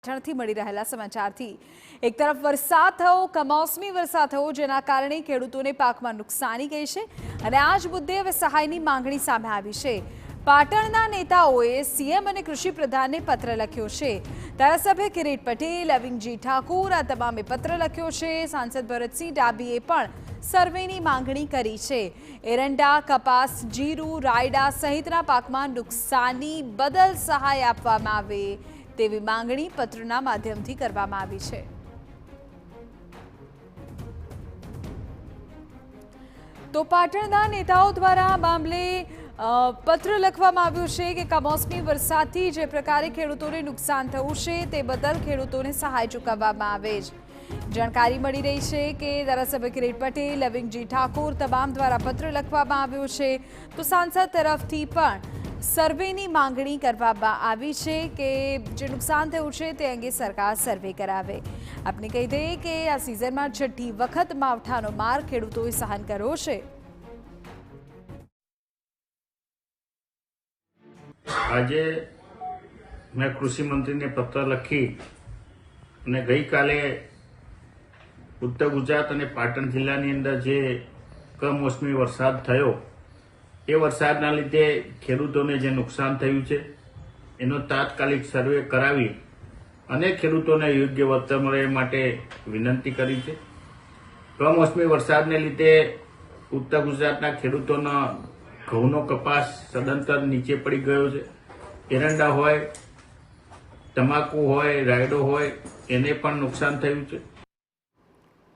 પાટણથી મળી રહેલા સમાચારથી એક તરફ વરસાદ થયો, કમોસમી વરસાદ થયો, જેના કારણે ખેડૂતોને પાકમાં નુકસાની ગઈ છે અને આ જ મુદ્દે હવે સહાયની માંગણી સામે આવી છે। પાટણના નેતાઓએ સીએમ અને કૃષિ પ્રધાનને પત્ર લખ્યો છે। ધારાસભ્ય કિરીટ પટેલ, અવિંગજી ઠાકુર આ તમામે પત્ર લખ્યો છે। સાંસદ ભરતસિંહ ડાભીએ પણ સર્વેની માંગણી કરી છે। એરંડા, કપાસ, જીરું, રાયડા સહિતના પાકમાં નુકસાની બદલ સહાય આપવામાં આવે તેવી માંગણી પત્રના માધ્યમથી કરવામાં આવી છે। તો પાટણના નેતાઓ દ્વારા આ મામલે પત્ર લખવામાં આવ્યું છે કે કમોસમી વરસાદથી જે પ્રકારે ખેડૂતોને નુકસાન થયું છે તે બદલ ખેડૂતોને સહાય ચૂકવવામાં આવે છે। જાણકારી મળી રહી છે કે ધારાસભ્ય કિરીટ પટેલ, અવિંગજી ઠાકુર તમામ દ્વારા પત્ર લખવામાં આવ્યો છે। તો સાંસદ તરફથી પણ સર્વેની માંગણી કરવામાં આવી છે કે જે નુકસાન થયું છે તે અંગે સરકાર સર્વે કરાવે। આપને કહી દઈએ કે આ સિઝનમાં છઠ્ઠી વખત માવઠાનો માર ખેડૂતોએ સહન કર્યો છે। આજે મેં કૃષિ મંત્રીને પત્ર લખી અને ગઈકાલે ઉત્તર ગુજરાત અને પાટણ જિલ્લાની અંદર જે કમોસમી વરસાદ થયો એ વરસાદના લીધે ખેડૂતોને જે નુકસાન થયું છે એનો તાત્કાલિક સર્વે કરાવી અને ખેડૂતોને યોગ્ય વળતર મળે માટે વિનંતી કરી છે। કમોસમી વરસાદને લીધે ઉત્તર ગુજરાતના ખેડૂતોનો ઘઉંનો કપાસ સદંતર નીચે પડી ગયો છે। એરંડા હોય, તમાકુ હોય, રાયડો હોય એને પણ નુકસાન થયું છે।